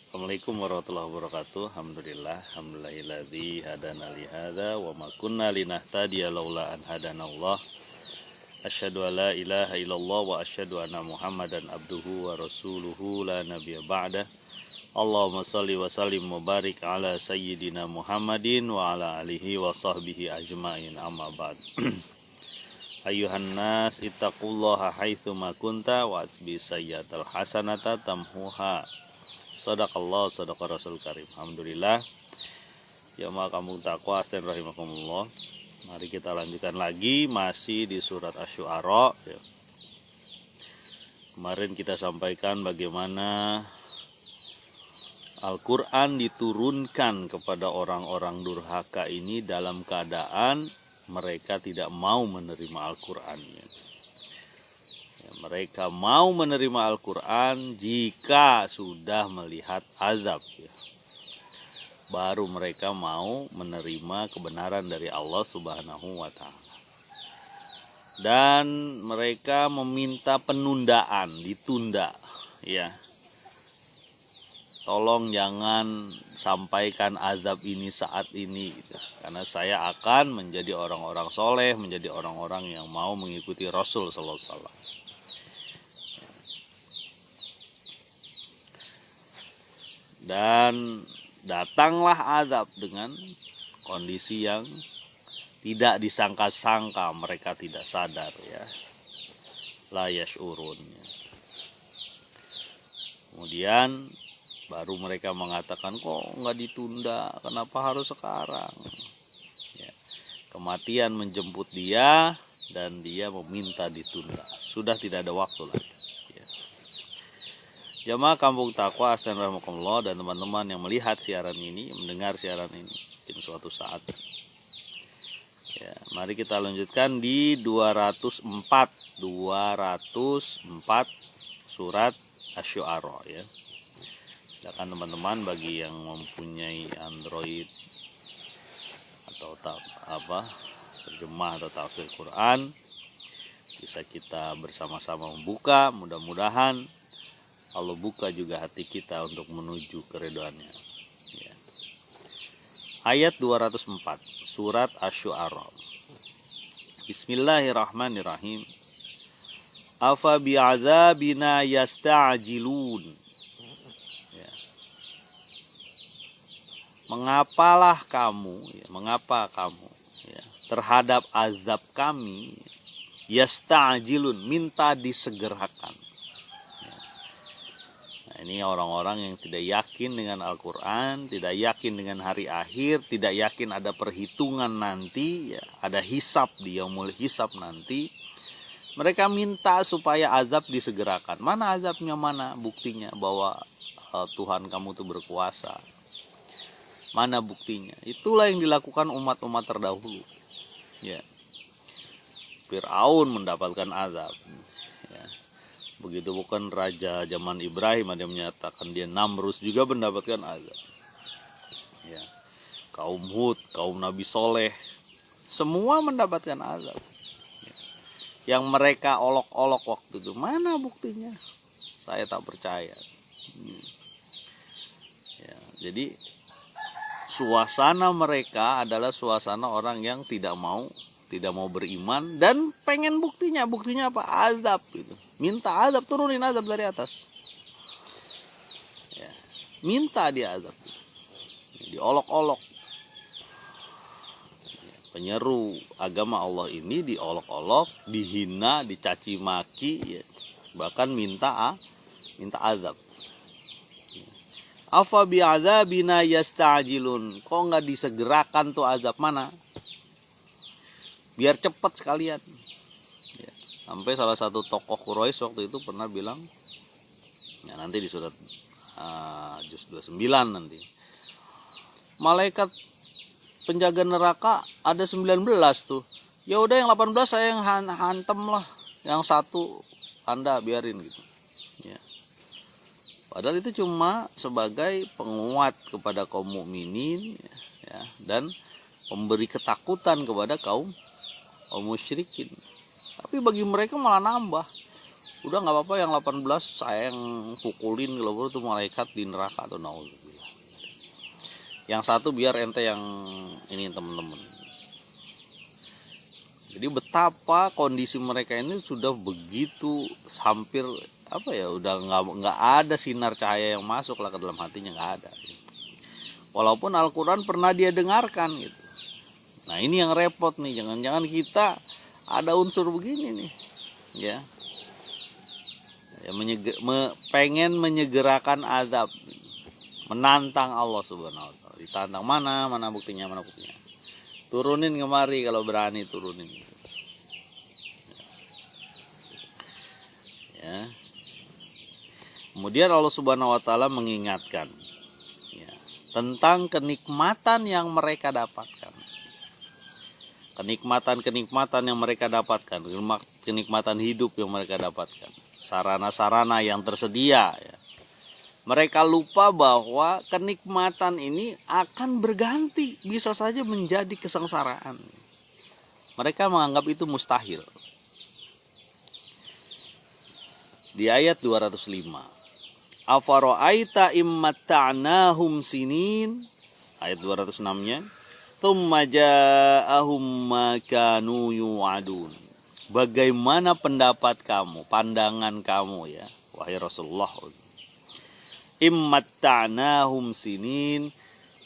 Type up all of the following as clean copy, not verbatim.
Assalamualaikum warahmatullahi wabarakatuh. Alhamdulillahilladzi hadana li hadza wa ma kunna linahtadiya laula an hadanallah. Asyhadu an la ilaha illallah wa asyhadu anna Muhammadan abduhu wa rasuluhu la nabiyya ba'da. Allahumma shalli wa sallim wa barik ala sayyidina Muhammadin wa ala alihi wa sahbihi ajmain, amma ba'd. Ayuhan nas ittaqullaha haitsu ma kunta wa asbi sayyatal hasanata tamhuha. Sadaqallah sadaqa rasul karim. Alhamdulillah. Jamaah kampung takwa asten rahimakumullah. Mari kita lanjutkan lagi masih di surat Asy-Syu'ara. Kemarin kita sampaikan bagaimana Al-Quran diturunkan kepada orang-orang durhaka ini dalam keadaan mereka tidak mau menerima Al-Quran. Mereka mau menerima Al-Quran jika sudah melihat azab, baru mereka mau menerima kebenaran dari Allah Subhanahu wa Ta'ala. Dan mereka meminta penundaan, ditunda, ya. Tolong jangan sampaikan azab ini saat ini, gitu. Karena saya akan menjadi orang-orang soleh, menjadi orang-orang yang mau mengikuti Rasul Sallallahu Alaihi Wasallam. Dan datanglah azab dengan kondisi yang tidak disangka-sangka, mereka tidak sadar, ya. La yash'urun. Kemudian baru mereka mengatakan, kok nggak ditunda, kenapa harus sekarang, ya. Kematian menjemput dia dan dia meminta ditunda, sudah tidak ada waktu lagi. Jamaah kampung takwa astan rahimakumullah dan teman-teman yang melihat siaran ini, mendengar siaran ini mungkin suatu saat, ya, mari kita lanjutkan di 204 surat Asy-Syu'ara, ya. Silakan teman-teman bagi yang mempunyai Android atau terjemah atau tafsir Quran, bisa kita bersama-sama membuka. Mudah-mudahan Allah buka juga hati kita untuk menuju keridhaannya, ya. Ayat 204 surat Asy-Syu'ara. Bismillahirrahmanirrahim. Afa bi'adzabina yasta'jilun, ya. Mengapa kamu, ya, terhadap azab kami, yasta'jilun, minta disegerakan. Ini orang-orang yang tidak yakin dengan Al-Quran, tidak yakin dengan hari akhir, tidak yakin ada perhitungan nanti, ya, ada hisab di yaumul hisab nanti. Mereka minta supaya azab disegerakan. Mana azabnya, mana buktinya bahwa Tuhan kamu itu berkuasa? Mana buktinya? Itulah yang dilakukan umat-umat terdahulu, ya. Fir'aun mendapatkan azab. Begitu bukan raja zaman Ibrahim, ada yang menyatakan dia Namrus juga mendapatkan azab, ya. Kaum Hud, kaum Nabi Soleh, semua mendapatkan azab, ya. Yang mereka olok-olok waktu itu, mana buktinya? Saya tak percaya, ya. Jadi suasana mereka adalah suasana orang yang tidak mau beriman dan pengen buktinya apa? Azab, gitu. Minta azab, turunin azab dari atas, ya. Minta dia azab, diolok-olok, penyeru agama Allah ini diolok-olok, dihina, dicaci maki, ya. Bahkan minta azab. Afa bi'adzabina yasta'jilun, kok nggak disegerakan tuh azab, mana? Biar cepat sekalian, ya. Sampai salah satu tokoh Quraisy waktu itu pernah bilang, ya, nanti di surat juz 29 nanti, malaikat penjaga neraka ada 19 tuh. Ya udah yang 18 saya yang hantem lah, yang satu Anda biarin, gitu, ya. Padahal itu cuma sebagai penguat kepada kaum mukminin, ya, dan memberi ketakutan kepada kaum musyrikin. Tapi bagi mereka malah nambah. Udah nggak apa-apa yang 18 saya yang pukulin kalau itu malaikat di neraka atau naudzubillah. Yang satu biar ente yang ini teman-teman. Jadi betapa kondisi mereka ini sudah begitu hampir apa ya, udah nggak ada sinar cahaya yang masuk lah ke dalam hatinya, nggak ada. Walaupun Al-Quran pernah dia dengarkan gitu. Nah ini yang repot nih, jangan-jangan kita ada unsur begini nih, ya, pengen menyegerakan azab, menantang Allah Subhanahu Wa Taala. Ditantang, mana buktinya, turunin kemari kalau berani turunin. Ya. Kemudian Allah Subhanahu Wa Taala mengingatkan, ya, tentang kenikmatan yang mereka dapatkan. Kenikmatan yang mereka dapatkan, kenikmatan hidup yang mereka dapatkan, sarana-sarana yang tersedia, ya. Mereka lupa bahwa kenikmatan ini akan berganti, bisa saja menjadi kesengsaraan. Mereka menganggap itu mustahil. Di ayat 205, afara'aita immatta'nahum sinin, ayat 206-nya, tsumma ja'ahum ma kanu yu'adun. Bagaimana pendapat kamu, pandangan kamu, ya wahai Rasulullah, immatta'nahum sinin,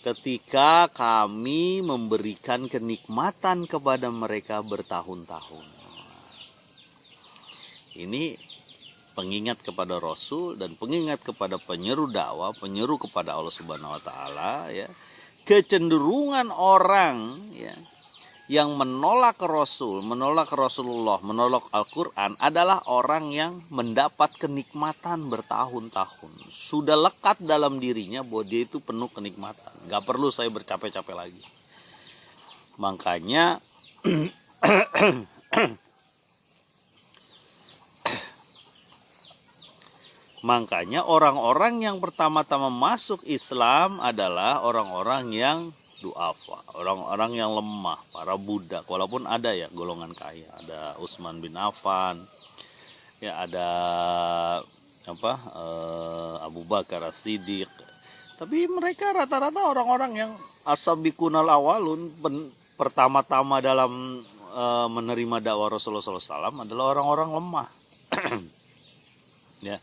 ketika kami memberikan kenikmatan kepada mereka bertahun-tahun. Ini pengingat kepada Rasul dan pengingat kepada penyeru dakwah, penyeru kepada Allah Subhanahu Wa Taala, ya, kecenderungan orang, ya, yang menolak Rasul, menolak Rasulullah, menolak Al-Quran adalah orang yang mendapat kenikmatan bertahun-tahun. Sudah lekat dalam dirinya bahwa dia itu penuh kenikmatan. Gak perlu saya bercapek-capek lagi. Makanya Makanya orang-orang yang pertama-tama masuk Islam adalah orang-orang yang du'afa, orang-orang yang lemah, para budak. Walaupun ada ya golongan kaya, ada Utsman bin Affan, ya ada Abu Bakar As-Siddiq. Tapi mereka rata-rata orang-orang yang as-sabiqunal awalun, pertama-tama dalam menerima dakwah Rasulullah SAW adalah orang-orang lemah. Ya.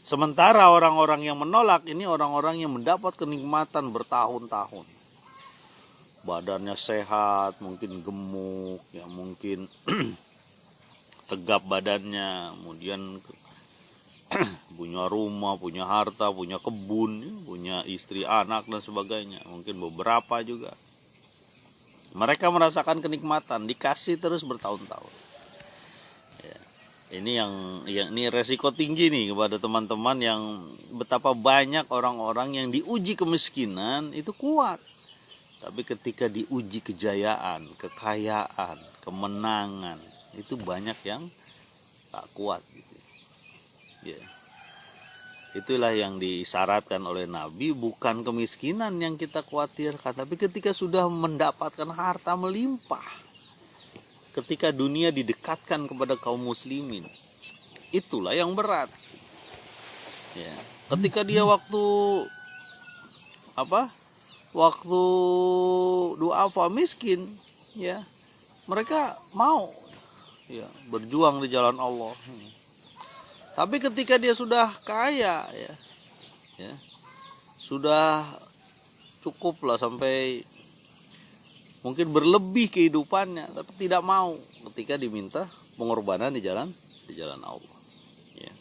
Sementara orang-orang yang menolak ini orang-orang yang mendapat kenikmatan bertahun-tahun. Badannya sehat, mungkin gemuk, ya mungkin tegap badannya, kemudian punya rumah, punya harta, punya kebun, punya istri, anak dan sebagainya. Mungkin beberapa juga. Mereka merasakan kenikmatan, dikasih terus bertahun-tahun. Ini yang ini resiko tinggi nih kepada teman-teman yang betapa banyak orang-orang yang diuji kemiskinan itu kuat. Tapi ketika diuji kejayaan, kekayaan, kemenangan, itu banyak yang tak kuat gitu. Ya. Itulah yang disyaratkan oleh Nabi, bukan kemiskinan yang kita khawatirkan, tapi ketika sudah mendapatkan harta melimpah. Ketika dunia didekatkan kepada kaum muslimin, itulah yang berat. Ya. Ketika dia waktu du'afa miskin, ya mereka mau, ya, berjuang di jalan Allah. Tapi ketika dia sudah kaya, ya sudah cukup lah sampai mungkin berlebih kehidupannya, tapi tidak mau ketika diminta pengorbanan di jalan Allah. Ya.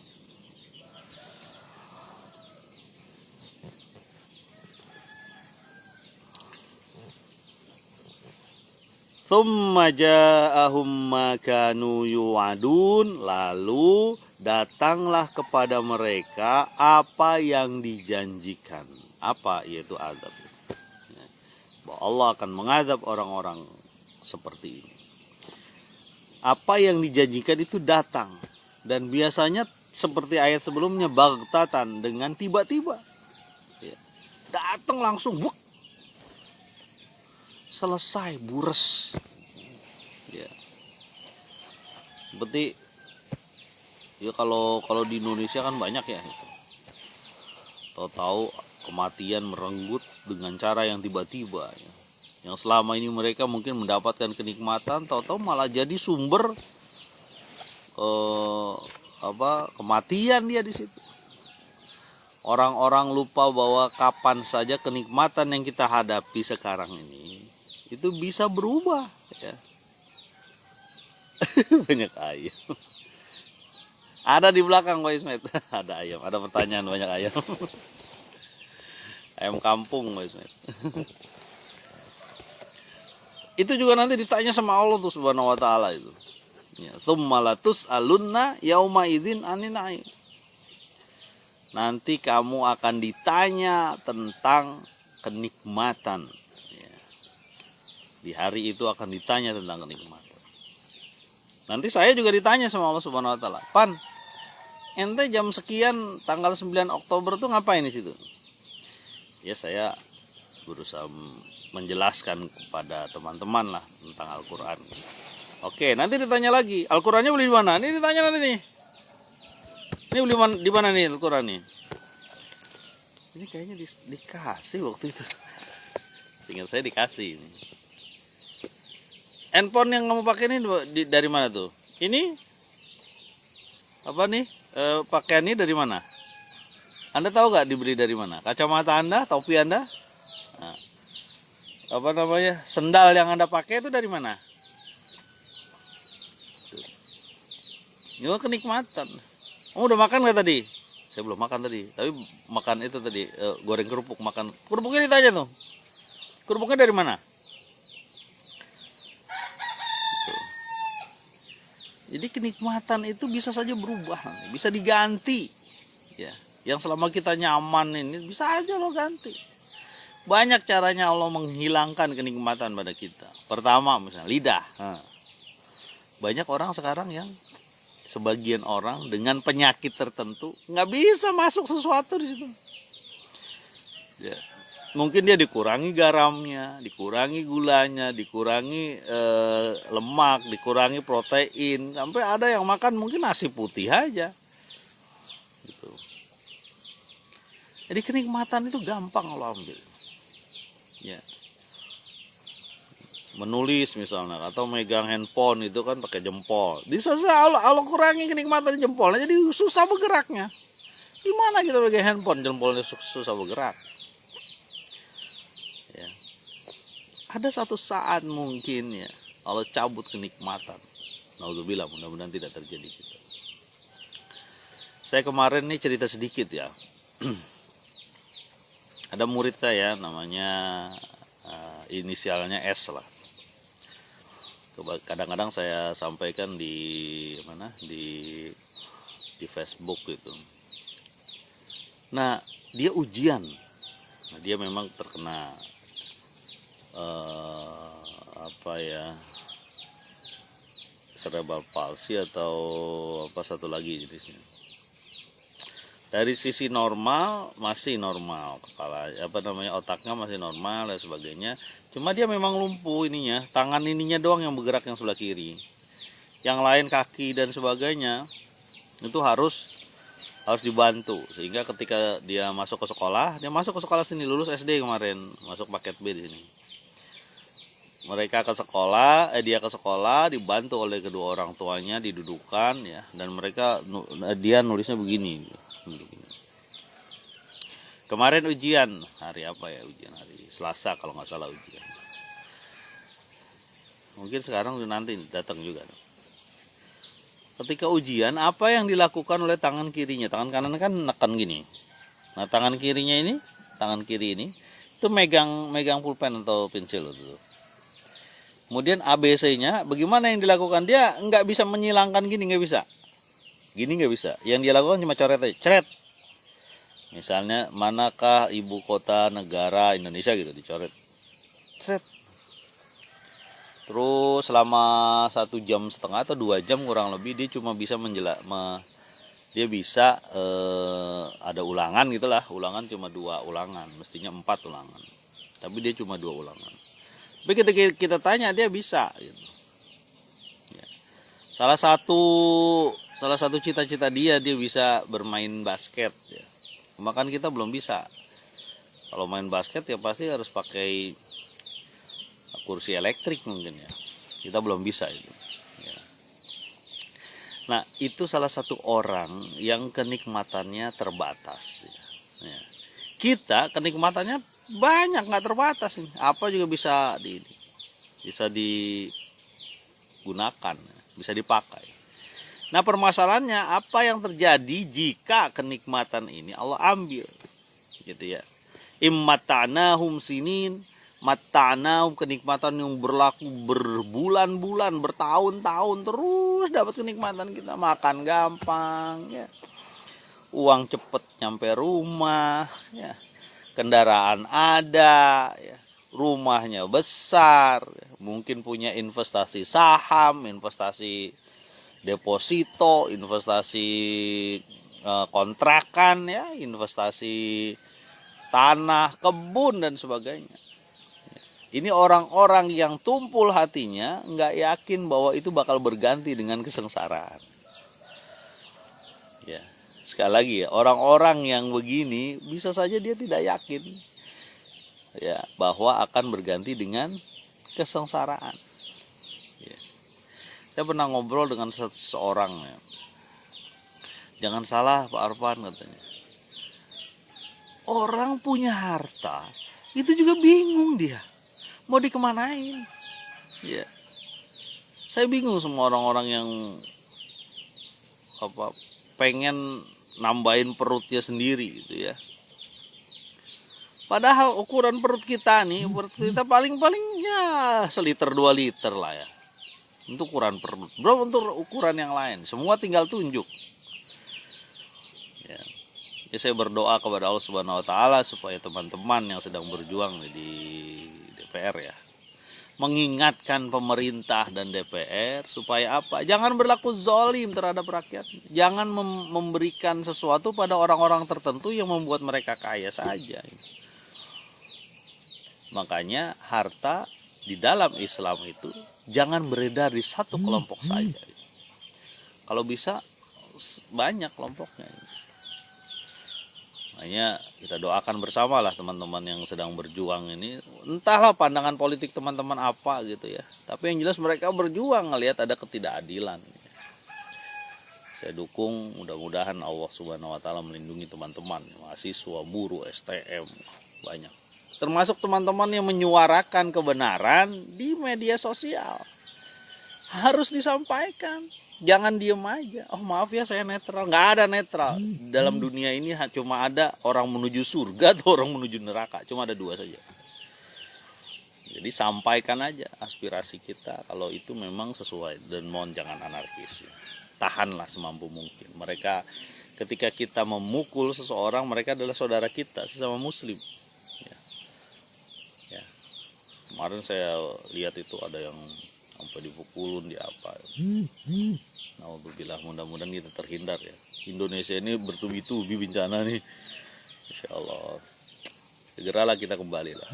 Tsumma ja'ahum ma kanu yu'adun, lalu datanglah kepada mereka apa yang dijanjikan. Apa? Yaitu azab. Allah akan mengazab orang-orang seperti ini. Apa yang dijanjikan itu datang, dan biasanya seperti ayat sebelumnya, baghtatan, dengan tiba-tiba, ya, datang langsung, buk, selesai, bures, ya. Seperti Ya kalau di Indonesia kan banyak ya itu. Tahu-tahu kematian merenggut dengan cara yang tiba-tiba ya. Yang selama ini mereka mungkin mendapatkan kenikmatan, tahu-tahu malah jadi sumber kematian dia di situ. Orang-orang lupa bahwa kapan saja kenikmatan yang kita hadapi sekarang ini itu bisa berubah ya. Banyak ayam. Ada di belakang Pak Ismet. Ada ayam, ada pertanyaan banyak ayam. Ayam kampung Pak Ismet. Itu juga nanti ditanya sama Allah tuh Subhanahu wa taala itu. Ya, tsumma alunna yauma idzin anin na'im. Nanti kamu akan ditanya tentang kenikmatan. Ya. Di hari itu akan ditanya tentang kenikmatan. Nanti saya juga ditanya sama Allah Subhanahu wa taala. Pan, ente jam sekian tanggal 9 Oktober tuh ngapain di situ? Ya saya berusaha menjelaskan kepada teman-teman lah tentang Al-Quran. Oke, nanti ditanya lagi, Al-Qurannya beli di mana? Ini ditanya nanti nih. Ini beli di mana nih Al-Quran nih? Ini kayaknya dikasih waktu itu. Seingat saya dikasih ini. Handphone yang kamu pakai ini dari mana tuh? Ini apa nih? Pakaiannya dari mana? Anda tahu nggak dibeli dari mana? Kacamata Anda, topi Anda? Nah, apa namanya, sendal yang Anda pakai itu dari mana? Ini kenikmatan. Kamu udah makan nggak tadi? Saya belum makan tadi, tapi makan itu tadi, goreng kerupuk. Makan kerupuknya ditanya tuh, kerupuknya dari mana? Gitu. Jadi kenikmatan itu bisa saja berubah, bisa diganti ya. Yang selama kita nyaman ini bisa aja lo ganti. Banyak caranya Allah menghilangkan kenikmatan pada kita. Pertama misalnya lidah. Banyak orang sekarang yang, sebagian orang dengan penyakit tertentu nggak bisa masuk sesuatu di situ. Ya. Mungkin dia dikurangi garamnya, dikurangi gulanya, dikurangi lemak, dikurangi protein, sampai ada yang makan mungkin nasi putih aja. Gitu. Jadi kenikmatan itu gampang Allah ambil. Ya. Menulis misalnya atau megang handphone itu kan pakai jempol. Bisa Allah kurangi kenikmatan jempolnya, jadi susah bergeraknya. Gimana kita pakai handphone jempolnya susah bergerak? Ya. Ada satu saat mungkin ya Allah cabut kenikmatan. Naudzubillah, mudah-mudahan tidak terjadi kita. Saya kemarin nih cerita sedikit ya. Ada murid saya namanya inisialnya S lah. Kadang-kadang saya sampaikan di mana di Facebook gitu. Nah dia ujian, nah, dia memang terkena cerebral palsy atau apa satu lagi jenisnya. Dari sisi normal masih normal, kepala otaknya masih normal dan sebagainya. Cuma dia memang lumpuh ininya, tangan ininya doang yang bergerak yang sebelah kiri. Yang lain kaki dan sebagainya itu harus dibantu. Sehingga ketika dia masuk ke sekolah sini, lulus SD kemarin, masuk paket B di sini. Dia ke sekolah dibantu oleh kedua orang tuanya, didudukan ya, dan dia nulisnya begini. Kemarin ujian hari apa ya, ujian hari Selasa kalau nggak salah ujian. Mungkin sekarang nanti datang juga. Ketika ujian, apa yang dilakukan oleh tangan kirinya? Tangan kanan kan nekan gini. Nah tangan kiri ini itu megang pulpen atau pensil itu. Kemudian ABC-nya bagaimana yang dilakukan? Dia nggak bisa menyilangkan gini, nggak bisa. Gini nggak bisa. Yang dia lakukan cuma coret aja, ceret. Misalnya manakah ibu kota negara Indonesia gitu, dicoret, ceret. Terus selama 1,5 jam atau 2 jam kurang lebih dia cuma bisa ada ulangan gitulah. Ulangan cuma 2 ulangan, mestinya 4 ulangan, tapi dia cuma 2 ulangan. Tapi kita tanya dia bisa gitu. Ya. Salah satu salah satu cita-cita dia bisa bermain basket ya. Makan kita belum bisa. Kalau main basket ya pasti harus pakai kursi elektrik mungkin ya. Kita belum bisa itu. Ya. Nah itu salah satu orang yang kenikmatannya terbatas. Ya. Kita kenikmatannya banyak, nggak terbatas ini. Apa juga bisa digunakan, bisa dipakai. Nah permasalahannya apa yang terjadi jika kenikmatan ini Allah ambil, gitu ya. Immata'nahum sinin, mata'nahum, kenikmatan yang berlaku berbulan-bulan, bertahun-tahun, terus dapat kenikmatan, kita makan gampang ya, uang cepet nyampe rumah ya, kendaraan ada ya, rumahnya besar ya, mungkin punya investasi saham, investasi deposito, investasi kontrakan ya, investasi tanah, kebun dan sebagainya. Ini orang-orang yang tumpul hatinya nggak yakin bahwa itu bakal berganti dengan kesengsaraan. Ya, sekali lagi ya, orang-orang yang begini bisa saja dia tidak yakin ya bahwa akan berganti dengan kesengsaraan. Ya. Saya pernah ngobrol dengan seseorang ya. Jangan salah Pak Arfan katanya. Orang punya harta itu juga bingung dia mau dikemanain. Ya, saya bingung sama orang-orang yang pengen nambahin perutnya sendiri gitu ya. Padahal ukuran perut kita nih, perut kita paling-paling ya seliter 2 liter lah ya. Untuk ukuran perut. Belum untuk ukuran yang lain. Semua tinggal tunjuk. Ya, saya berdoa kepada Allah Subhanahu wa taala supaya teman-teman yang sedang berjuang di DPR ya, mengingatkan pemerintah dan DPR supaya apa? Jangan berlaku zalim terhadap rakyat. Jangan memberikan sesuatu pada orang-orang tertentu yang membuat mereka kaya saja. Makanya harta di dalam Islam itu jangan beredar di satu kelompok saja. Kalau bisa banyak kelompoknya. Makanya kita doakan bersama lah teman-teman yang sedang berjuang ini. Entahlah pandangan politik teman-teman apa gitu ya. Tapi yang jelas mereka berjuang ngelihat ada ketidakadilan. Saya dukung, mudah-mudahan Allah Subhanahu wa taala melindungi teman-teman, mahasiswa, buruh, STM, banyak. Termasuk teman-teman yang menyuarakan kebenaran di media sosial. Harus disampaikan. Jangan diem aja. Oh maaf ya saya netral. Nggak ada netral. Dalam dunia ini cuma ada orang menuju surga atau orang menuju neraka. Cuma ada dua saja. Jadi sampaikan aja aspirasi kita kalau itu memang sesuai. Dan mohon jangan anarkis. Tahanlah semampu mungkin. Mereka ketika kita memukul seseorang, mereka adalah saudara kita, sesama muslim. Ya. Kemarin saya lihat itu ada yang sampai dipukulun di apa. Alhamdulillah, mudah-mudahan kita terhindar ya. Indonesia ini bertubi-tubi bencana nih. Insyaallah. Segeralah kita kembali lah.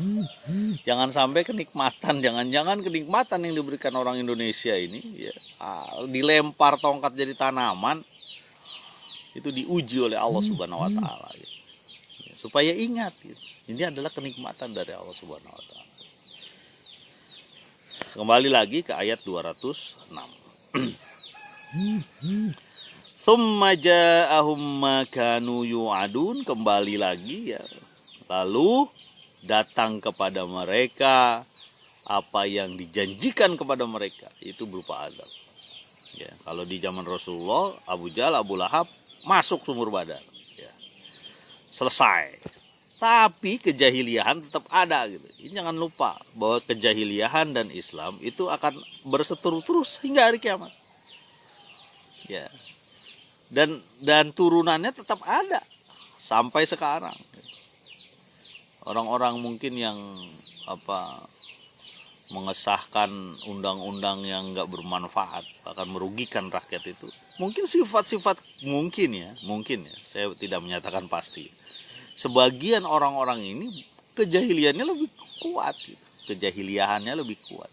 Jangan sampai kenikmatan, jangan-jangan kenikmatan yang diberikan orang Indonesia ini ya, dilempar tongkat jadi tanaman, itu diuji oleh Allah Subhanahu wa taala ya. Supaya ingat gitu. Ini adalah kenikmatan dari Allah Subhanahu wa taala. Kembali lagi ke ayat 206. Tsumma ja'ahum ma kanu yu'adun, kembali lagi ya. Lalu datang kepada mereka apa yang dijanjikan kepada mereka, itu berupa azab. Ya, kalau di zaman Rasulullah, Abu Jahal, Abu Lahab masuk sumur Badar. Ya. Selesai. Tapi kejahiliahan tetap ada gitu. Ini jangan lupa bahwa kejahiliahan dan Islam itu akan berseteru terus hingga hari kiamat. Ya. Dan turunannya tetap ada sampai sekarang. Orang-orang mungkin yang mengesahkan undang-undang yang nggak bermanfaat, akan merugikan rakyat itu. Mungkin sifat-sifat mungkin ya, saya tidak menyatakan pasti. Sebagian orang-orang ini kejahiliannya lebih kuat gitu. Kejahiliahannya lebih kuat.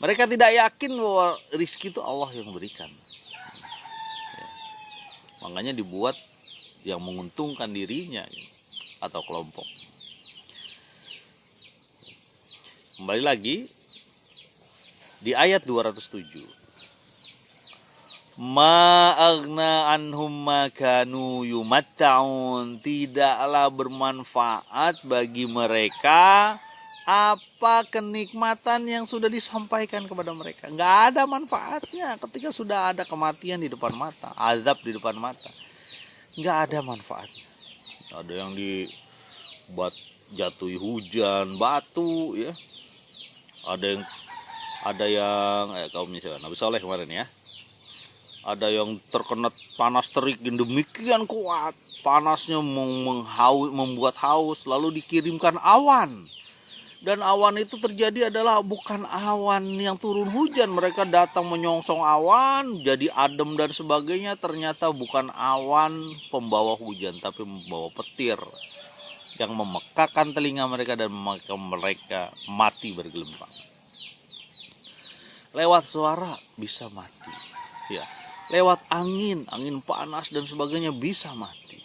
Mereka tidak yakin bahwa rezeki itu Allah yang berikan. Makanya dibuat yang menguntungkan dirinya atau kelompok. Kembali lagi di ayat 207. Ma aghna anhum ma kanu yumatta'un, tidaklah bermanfaat bagi mereka apa kenikmatan yang sudah disampaikan kepada mereka. Nggak ada manfaatnya ketika sudah ada kematian di depan mata, azab di depan mata. Nggak ada manfaatnya. Ada yang dibuat jatuhi hujan, batu, ya. Ada yang kaum misalnya Nabi Saleh kemarin ya. Ada yang terkena panas terik demikian kuat, panasnya membuat haus, lalu dikirimkan awan. Dan awan itu terjadi adalah bukan awan yang turun hujan. Mereka datang menyongsong awan, jadi adem dan sebagainya. Ternyata bukan awan pembawa hujan, tapi membawa petir yang memekakan telinga mereka dan membuat mereka mati bergelimpangan. Lewat suara bisa mati, ya. Lewat angin panas dan sebagainya bisa mati.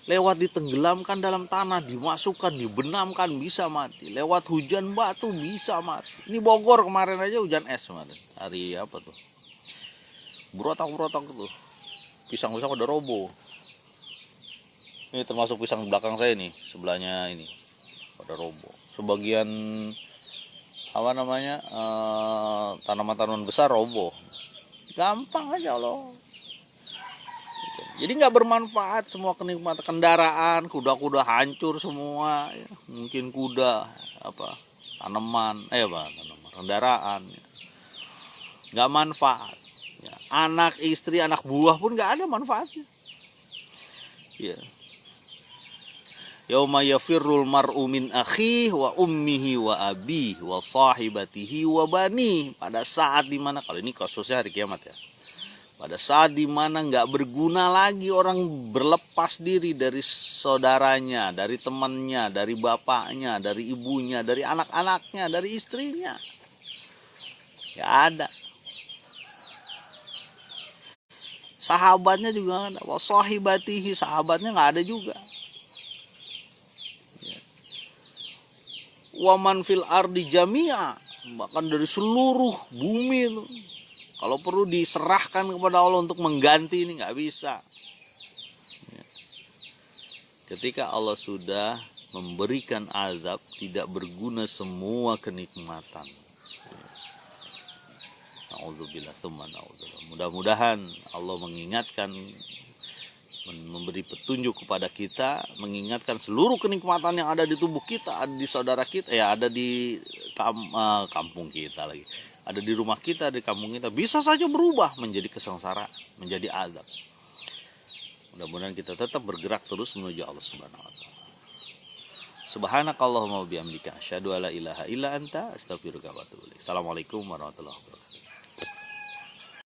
Lewat ditenggelamkan dalam tanah, dimasukkan, dibenamkan bisa mati. Lewat hujan batu bisa mati. Ini Bogor kemarin aja hujan es kemarin. Hari apa tuh? Berotak tuh. Pisang-pisang udah roboh. Ini termasuk pisang belakang saya nih, sebelahnya ini. Udah roboh. Sebagian tanaman-tanaman besar roboh. Gampang aja loh. Jadi nggak bermanfaat semua kenikmatan kendaraan, kuda-kuda hancur semua. Ya. Mungkin kuda, tanaman, kendaraan. Ya. Nggak manfaat. Ya. Anak, istri, anak buah pun nggak ada manfaatnya. Ya. Yauma yafirrul mar'u min akhihi wa ummihi wa abihi wa sahibatihi wa bani. Pada saat dimana, kalau ini kasusnya hari kiamat ya, pada saat dimana nggak berguna lagi orang berlepas diri dari saudaranya, dari temannya, dari bapaknya, dari ibunya, dari anak-anaknya, dari istrinya. Ya ada. Sahabatnya juga nggak ada. Wa sahibatihi, sahabatnya nggak ada juga. Waman fil ardi jami'a, bahkan dari seluruh bumi itu, kalau perlu diserahkan kepada Allah untuk mengganti ini nggak bisa. Ketika Allah sudah memberikan azab, tidak berguna semua kenikmatan. Na'udzubillah, mudah-mudahan Allah mengingatkan, memberi petunjuk kepada kita, mengingatkan seluruh kenikmatan yang ada di tubuh kita, ada di saudara kita, ya ada di kampung kita lagi, ada di rumah kita, di kampung kita, bisa saja berubah menjadi kesengsaraan, menjadi azab. Mudah-mudahan kita tetap bergerak terus menuju Allah Subhanahu wa taala. Subhanakallahumma wa bihamdika asyhadu alla ilaha illa anta astaghfiruka wa atubu ilaik. Assalamualaikum warahmatullahi wabarakatuh.